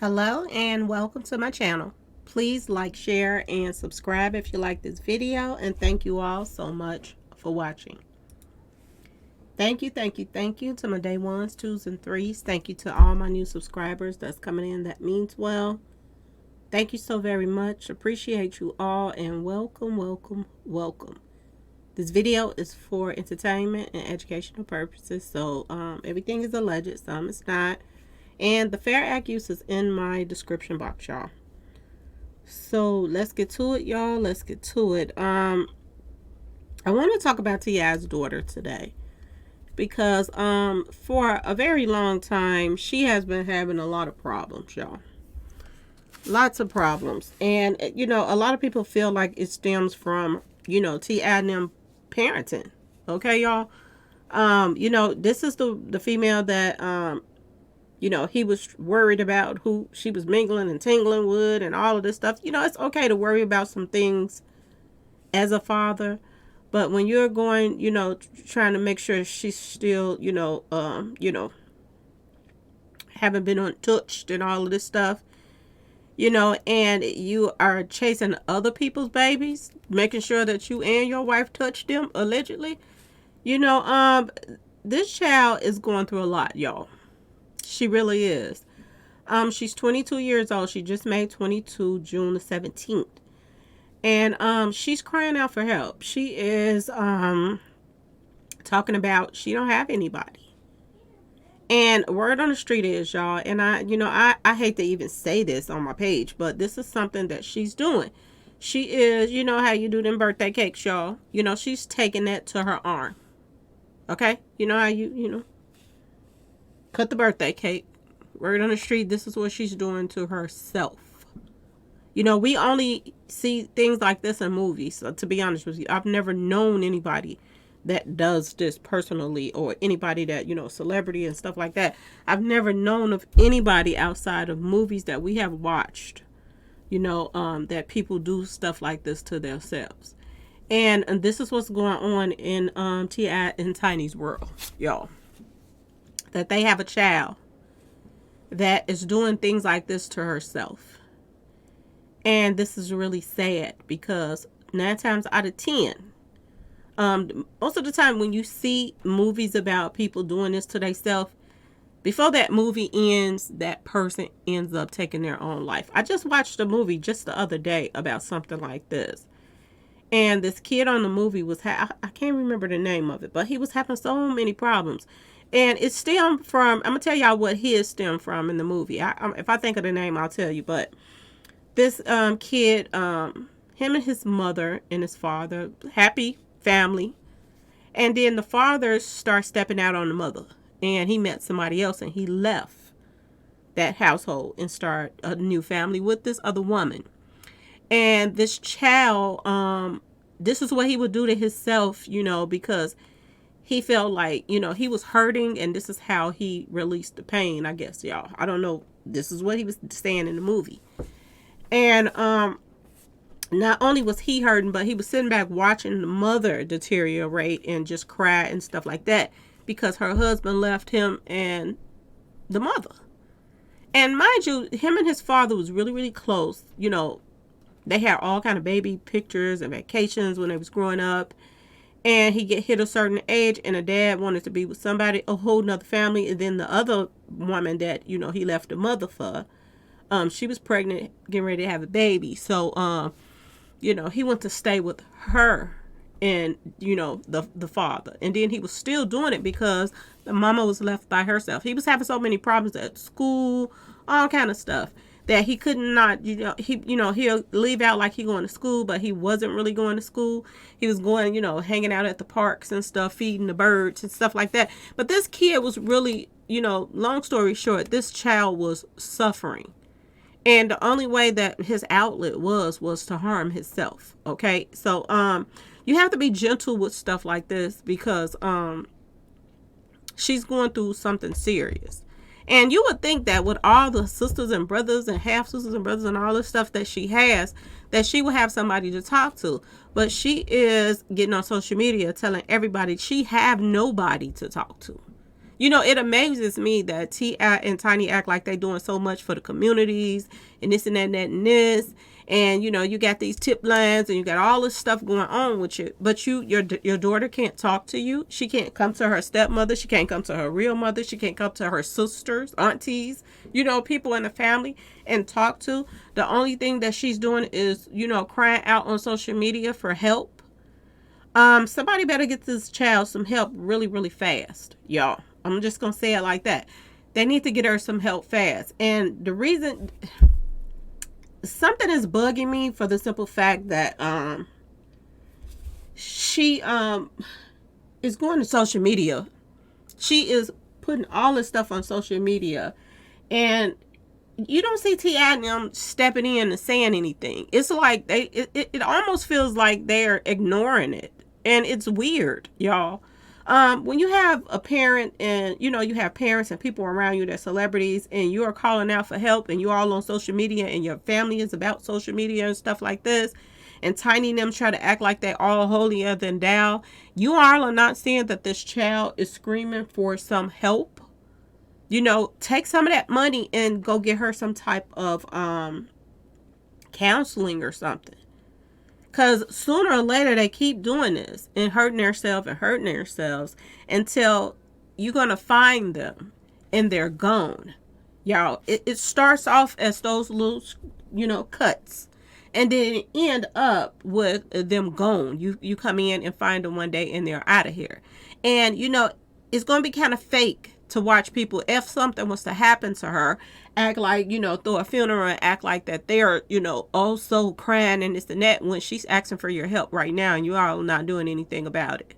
Hello and welcome to my channel. Please like, share, and subscribe if you like this video, and thank you all so much for watching. Thank you to my day ones, twos, and threes. Thank you to all my new subscribers that's coming in. That means well. Thank you so very much. Appreciate you all, and welcome. This video is for entertainment and educational purposes, so everything is alleged, some it's not. And the Fair Act use is in my description box, y'all. So let's get to it, y'all. Let's get to it. I want to talk about T.I.'s daughter today because for a very long time she has been having a lot of problems, y'all. Lots of problems. And a lot of people feel like it stems from, T.I. and them parenting. Okay, y'all. This is the female that he was worried about who she was mingling and tingling with and all of this stuff. It's okay to worry about some things as a father, but when you're going, trying to make sure she's still, haven't been untouched and all of this stuff, and you are chasing other people's babies, making sure that you and your wife touch them, allegedly, this child is going through a lot, y'all. She really is. She's 22 years old. She just made 22 June the 17th. And she's crying out for help. She is talking about she don't have anybody. And word on the street is, y'all, and I hate to even say this on my page, but this is something that she's doing. She is, how you do them birthday cakes, y'all. She's taking that to her arm. Okay? You know how you cut the birthday cake. Word on the street, this is what she's doing to herself. We only see things like this in movies. So to be honest with you, I've never known anybody that does this personally, or anybody that, celebrity and stuff like that. I've never known of anybody outside of movies that we have watched, that people do stuff like this to themselves. And this is what's going on in T.I. and Tiny's world, y'all. That they have a child that is doing things like this to herself. And this is really sad because 9 times out of 10, most of the time when you see movies about people doing this to themselves, before that movie ends, that person ends up taking their own life. I just watched a movie just the other day about something like this. And this kid on the movie was, I can't remember the name of it, but he was having so many problems. And it stemmed from, I'm going to tell y'all what his stemmed from in the movie. If I think of the name, I'll tell you. But this kid, him and his mother and his father, happy family. And then the father starts stepping out on the mother. And he met somebody else and he left that household and started a new family with this other woman. And this child, this is what he would do to himself, because he felt like, he was hurting, and this is how he released the pain, I guess, y'all. I don't know. This is what he was saying in the movie. And not only was he hurting, but he was sitting back watching the mother deteriorate and just cry and stuff like that because her husband left him and the mother. And mind you, him and his father was really, really close. They had all kind of baby pictures and vacations when they was growing up. And he hit a certain age, and the dad wanted to be with somebody, a whole nother family. And then the other woman that, he left the mother for, she was pregnant, getting ready to have a baby. So, he went to stay with her and, the father. And then he was still doing it because the mama was left by herself. He was having so many problems at school, all kind of stuff, that he could not, he'll leave out like he going to school, but he wasn't really going to school. He was going, hanging out at the parks and stuff, feeding the birds and stuff like that. But this kid was really, long story short, this child was suffering. And the only way that his outlet was to harm himself. Okay. So, you have to be gentle with stuff like this because, she's going through something serious. And you would think that with all the sisters and brothers and half sisters and brothers and all this stuff that she has, that she would have somebody to talk to. But she is getting on social media telling everybody she have nobody to talk to. It amazes me that T.I. and Tiny act like they doing so much for the communities and this and that and that and this. And, you got these tip lines and you got all this stuff going on with you. But your daughter can't talk to you. She can't come to her stepmother. She can't come to her real mother. She can't come to her sisters, aunties, people in the family and talk to. The only thing that she's doing is, crying out on social media for help. Somebody better get this child some help really, really fast, y'all. I'm just going to say it like that. They need to get her some help fast. And the reason, something is bugging me for the simple fact that she is going to social media. She is putting all this stuff on social media. And you don't see T.I. and them stepping in and saying anything. It's like it almost feels like they're ignoring it. And it's weird, y'all. When you have a parent and, you have parents and people around you that are celebrities and you are calling out for help and you're all on social media and your family is about social media and stuff like this, and Tiny and them try to act like they all holier than thou, you all are not seeing that this child is screaming for some help. Take some of that money and go get her some type of counseling or something. Because sooner or later, they keep doing this and hurting themselves until you're going to find them and they're gone. Y'all, it starts off as those little, cuts. And then it end up with them gone. You come in and find them one day and they're out of here. And, it's going to be kind of fake to watch people, if something was to happen to her, act like, throw a funeral and act like that they're, also crying and this and that when she's asking for your help right now and you are not doing anything about it.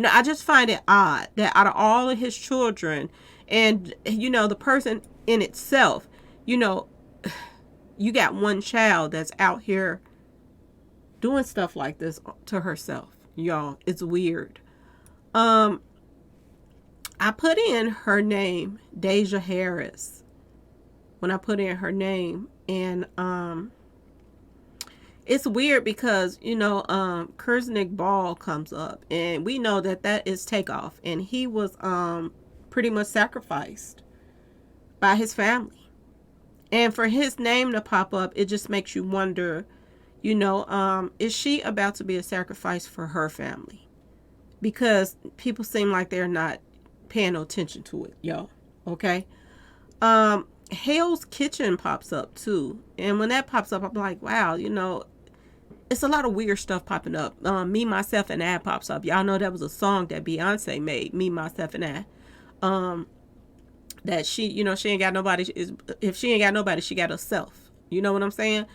I just find it odd that out of all of his children and, the person in itself, you got one child that's out here doing stuff like this to herself. Y'all, it's weird. I put in her name, Deyjah Harris, when I put in her name. And it's weird because, Kurznick Ball comes up. And we know that is Takeoff. And he was pretty much sacrificed by his family. And for his name to pop up, it just makes you wonder, is she about to be a sacrifice for her family? Because people seem like they're not paying no attention to it, y'all. Okay. Hell's Kitchen pops up too. And when that pops up, I'm like, wow, it's a lot of weird stuff popping up. Me, Myself, and I pops up. Y'all know that was a song that Beyonce made, Me, Myself, and I. That she ain't got nobody. If she ain't got nobody, she got herself. You know what I'm saying?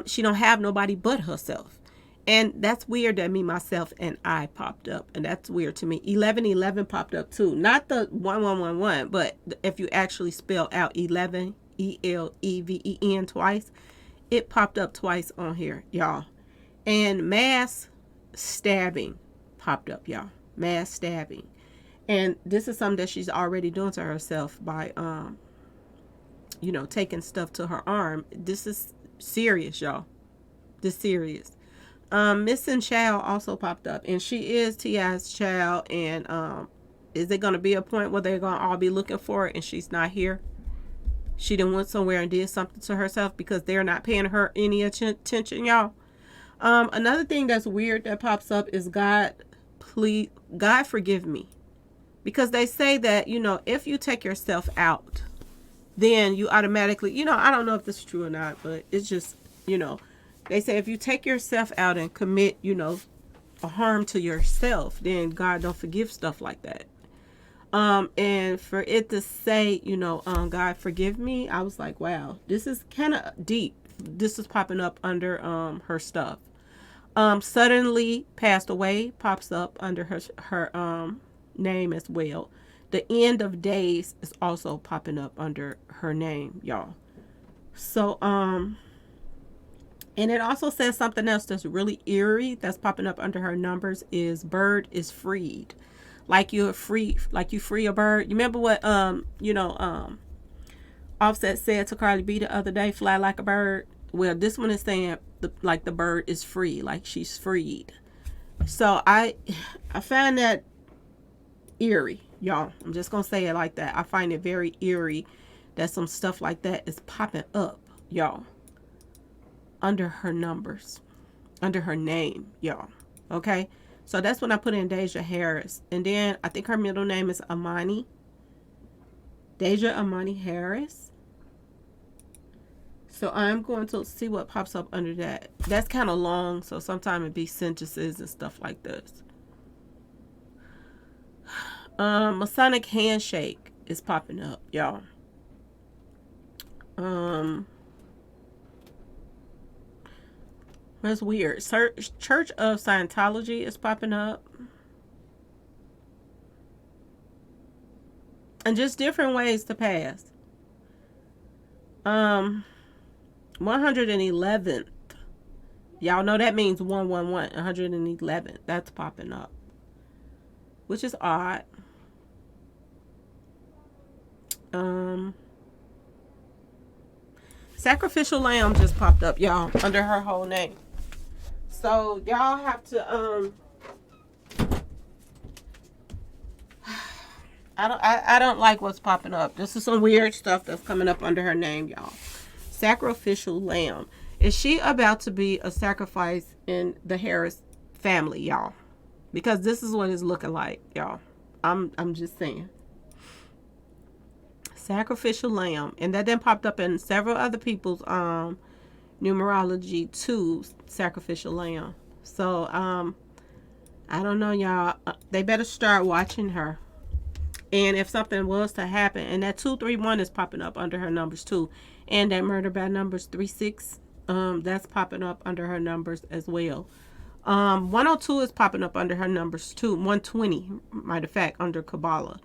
She don't have nobody but herself. And that's weird that Me, Myself, and I popped up. And that's weird to me. 1111 popped up too. Not the 1111, but if you actually spell out 11, ELEVEN twice, it popped up twice on here, y'all. And mass stabbing popped up, y'all. Mass stabbing. And this is something that she's already doing to herself by, taking stuff to her arm. This is serious, y'all. This serious. Missing child also popped up, and she is T.I.'s child. And is it going to be a point where they're going to all be looking for her and she's not here? She done went somewhere and did something to herself because they're not paying her any attention, y'all. Another thing that's weird that pops up is God forgive me. Because they say that, if you take yourself out, then you automatically, I don't know if this is true or not, but it's just, they say if you take yourself out and commit, a harm to yourself, then God don't forgive stuff like that. And for it to say, God forgive me, I was like, wow, this is kind of deep. This is popping up under her stuff. Suddenly passed away pops up under her name as well. The end of days is also popping up under her name, y'all. So and it also says something else that's really eerie that's popping up under her numbers is bird is freed. Like you free a bird. You remember what Offset said to Cardi B the other day, fly like a bird? Well, this one is saying the bird is free, like she's freed. So I find that eerie. y'all. I'm just gonna say it like that. I find it very eerie that some stuff like that is popping up, y'all, under her numbers, under her name, y'all. Okay, so that's when I put in Deyjah Harris, and then I think her middle name is Amani. Deyjah Amani Harris. So I'm going to see what pops up under that. That's kind of long, so sometimes it be sentences and stuff like this. Masonic handshake is popping up, y'all. That's weird. Church of Scientology is popping up. And just different ways to pass. 111th. Y'all know that means 111. 111th. That's popping up. Which is odd. Sacrificial lamb just popped up, y'all, under her whole name. So y'all have to I don't like what's popping up. This is some weird stuff that's coming up under her name, y'all. Sacrificial lamb. Is she about to be a sacrifice in the Harris family, y'all? Because this is what it's looking like, y'all. I'm just saying. Sacrificial lamb. And that then popped up in several other people's numerology too, sacrificial lamb. So I don't know, y'all. They better start watching her. And if something was to happen, and that 231 is popping up under her numbers too, and that murder by numbers 36, that's popping up under her numbers as well. 102 is popping up under her numbers too. 120, matter of fact, under Kabbalah,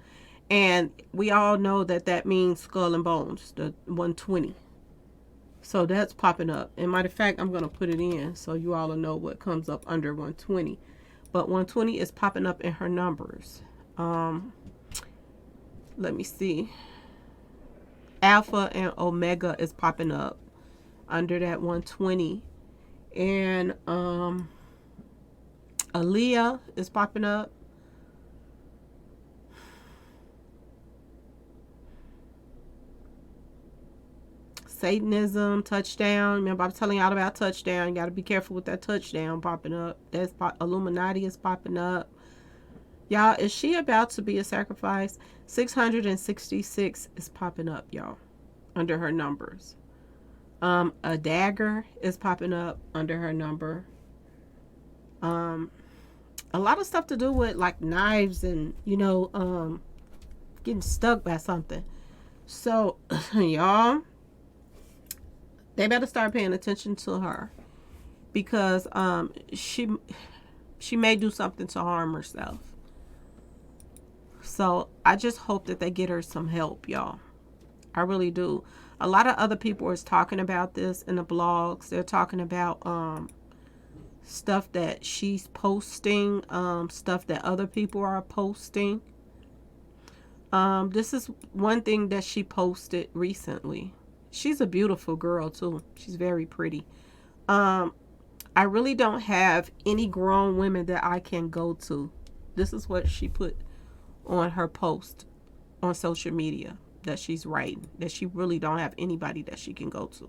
and we all know that that means skull and bones. The 120. So that's popping up. And matter of fact, I'm gonna put it in so you all will know what comes up under 120. But 120 is popping up in her numbers. Let me see. Alpha and Omega is popping up under that 120. And Aaliyah is popping up. Satanism, touchdown. Remember, I'm telling y'all about touchdown. You got to be careful with that touchdown popping up. That's Illuminati is popping up. Y'all, is she about to be a sacrifice? 666 is popping up, y'all, under her numbers. A dagger is popping up under her number. A lot of stuff to do with like knives and, you know, getting stuck by something. So, y'all, they better start paying attention to her because she may do something to harm herself. So I just hope that they get her some help, y'all. I really do. A lot of other people are talking about this in the blogs. They're talking about stuff that she's posting, stuff that other people are posting. This is one thing that she posted recently. She's a beautiful girl too. She's very pretty. I really don't have any grown women that I can go to. This is what she put on her post on social media that she's writing, that she really don't have anybody that she can go to.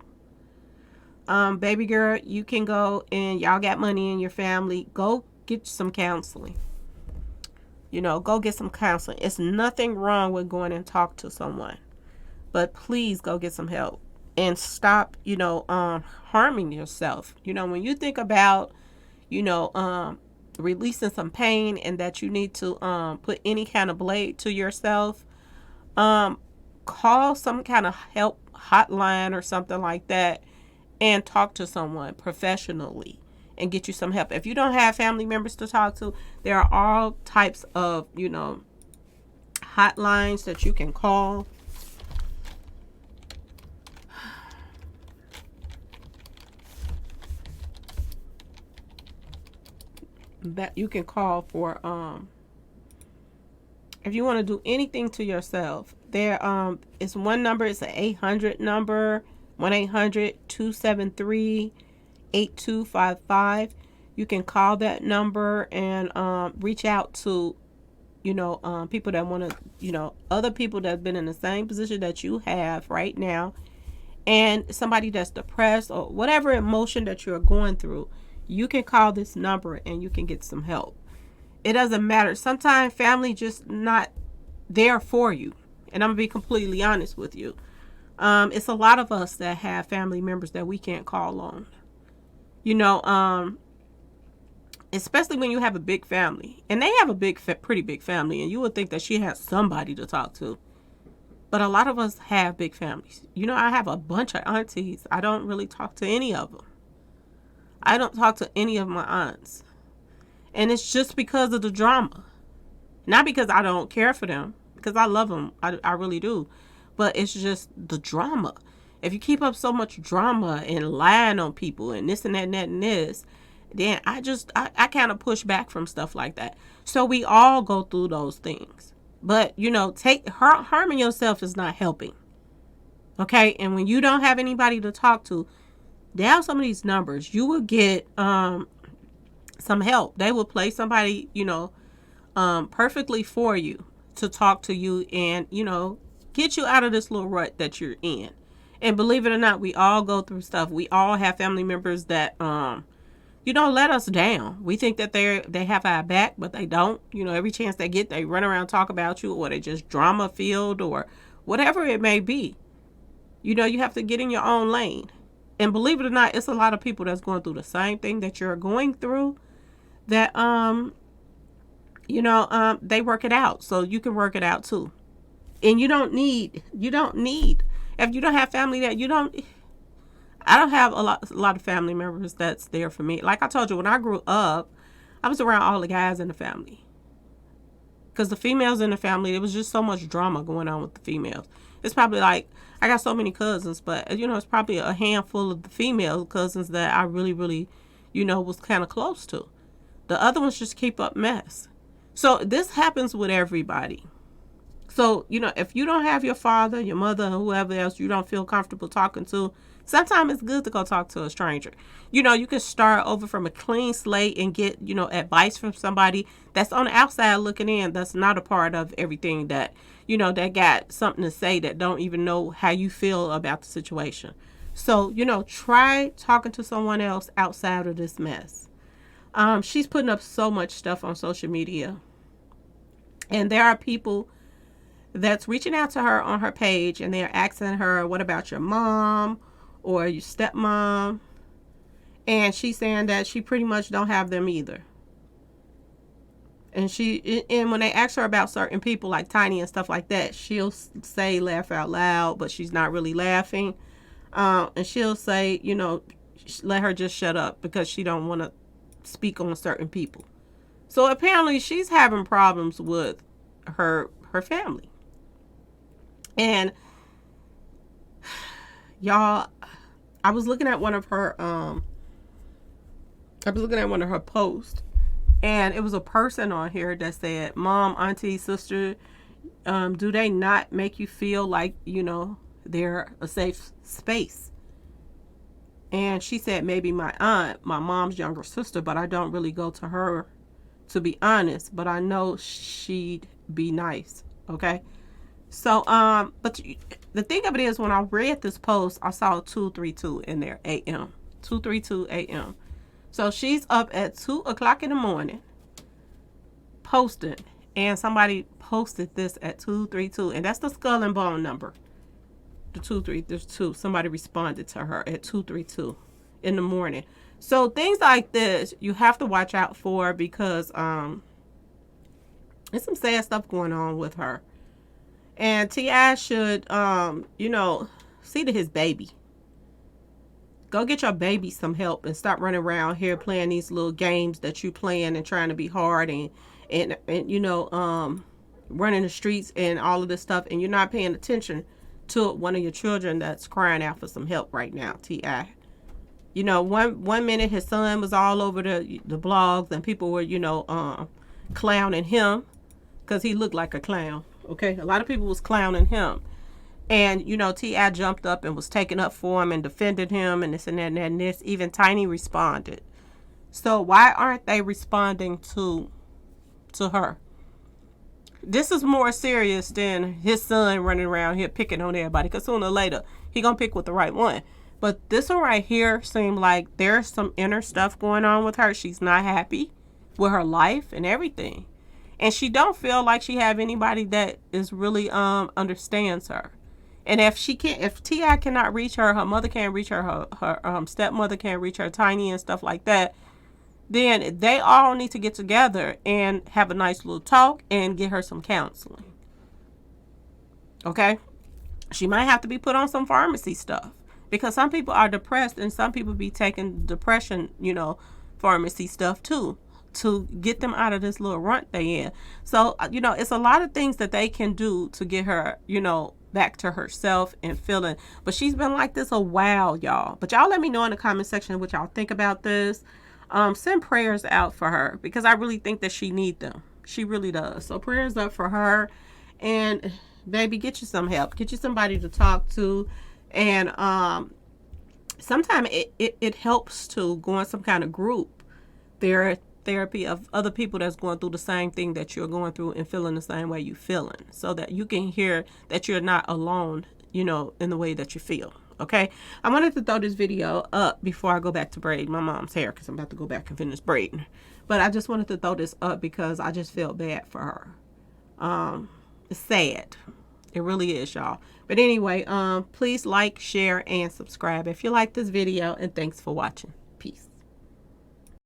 Baby girl, you can go, and y'all got money in your family, go get some counseling. You know, go get some counseling. It's nothing wrong with going and talk to someone, but please go get some help and stop, you know, harming yourself. You know, when you think about, you know, releasing some pain and that you need to put any kind of blade to yourself, call some kind of help hotline or something like that and talk to someone professionally and get you some help. If you don't have family members to talk to, there are all types of, you know, hotlines that you can call. That you can call for if you want to do anything to yourself. There is one number, it's an 800 number, 1-800-273-8255. You can call that number and reach out to people that want to, other people that have been in the same position that you have right now, and somebody that's depressed or whatever emotion that you're going through, you can call this number and you can get some help. It doesn't matter. Sometimes family just not there for you. And I'm going to be completely honest with you. It's a lot of us that have family members that we can't call on. Especially when you have a big family. And they have a pretty big family. And you would think that she has somebody to talk to. But a lot of us have big families. I have a bunch of aunties. I don't really talk to any of them. I don't talk to any of my aunts. And it's just because of the drama. Not because I don't care for them. Because I love them. I really do. But it's just the drama. If you keep up so much drama and lying on people and this and that and that and this, then I kind of push back from stuff like that. So we all go through those things. But, harming yourself is not helping. Okay? And when you don't have anybody to talk to, dial some of these numbers. You will get some help. They will play somebody, perfectly for you to talk to you and, get you out of this little rut that you're in. And believe it or not, we all go through stuff. We all have family members that, let us down. We think that they have our back, but they don't. Every chance they get, they run around, talk about you, or they just drama filled or whatever it may be. You have to get in your own lane. And believe it or not, it's a lot of people that's going through the same thing that you're going through that, they work it out. So you can work it out too. And you don't need, if you don't have family I don't have a lot of family members that's there for me. Like I told you, when I grew up, I was around all the guys in the family. Because the females in the family, there was just so much drama going on with the females. It's probably like, I got so many cousins, but, it's probably a handful of the female cousins that I really, really, was kind of close to. The other ones just keep up mess. So this happens with everybody. So, if you don't have your father, your mother, or whoever else you don't feel comfortable talking to, sometimes it's good to go talk to a stranger. You can start over from a clean slate and get, advice from somebody that's on the outside looking in, that's not a part of everything that, that got something to say, that don't even know how you feel about the situation. So, try talking to someone else outside of this mess. She's putting up so much stuff on social media. And there are people that's reaching out to her on her page and they're asking her, what about your mom or your stepmom? And she's saying that she pretty much don't have them either. And when they ask her about certain people like Tiny and stuff like that, she'll say laugh out loud, but she's not really laughing. And she'll say, let her just shut up because she don't want to speak on certain people. So apparently she's having problems with her family. And y'all, I was looking at one of her posts, and it was a person on here that said, Mom, auntie, sister, do they not make you feel like, they're a safe space? And she said, maybe my aunt, my mom's younger sister, but I don't really go to her, to be honest, but I know she'd be nice. Okay. So, but the thing of it is, when I read this post, I saw 232 in there, a.m. 232 a.m. So she's up at 2 o'clock in the morning posting, and somebody posted this at 232, and that's the skull and bone number. There's two. Somebody responded to her at 232 in the morning. So things like this, you have to watch out for, because there's some sad stuff going on with her. And T.I. should, see to his baby. Go get your baby some help and stop running around here playing these little games that you playing and trying to be hard and running the streets and all of this stuff, and you're not paying attention to one of your children that's crying out for some help right now, T.I. One minute his son was all over the blogs and people were, clowning him because he looked like a clown. Okay, a lot of people was clowning him. And, T.I. jumped up and was taking up for him and defended him and this and that and that and this. Even Tiny responded. So why aren't they responding to her? This is more serious than his son running around here picking on everybody, because sooner or later he gonna pick with the right one. But this one right here seemed like there's some inner stuff going on with her. She's not happy with her life and everything, and she don't feel like she have anybody that is really understands her. And if Ti cannot reach her, her mother can't reach her, her stepmother can't reach her, Tiny and stuff like that, then they all need to get together and have a nice little talk and get her some counseling. Okay? She might have to be put on some pharmacy stuff, because some people are depressed and some people be taking depression, pharmacy stuff too, to get them out of this little rut they in. So, it's a lot of things that they can do to get her, back to herself and feeling. But she's been like this a while, y'all. But y'all let me know in the comment section what y'all think about this. Send prayers out for her, because I really think that she needs them. She really does. So prayers up for her. And baby, get you some help. Get you somebody to talk to. And sometimes it helps to go in some kind of group therapy of other people that's going through the same thing that you're going through and feeling the same way you feeling, so that you can hear that you're not alone, in the way that you feel. Okay, I wanted to throw this video up before I go back to braid my mom's hair, because I'm about to go back and finish braiding. But I just wanted to throw this up because I just felt bad for her. It's sad. It really is, y'all. But anyway, please like, share, and subscribe if you like this video. And thanks for watching. Peace.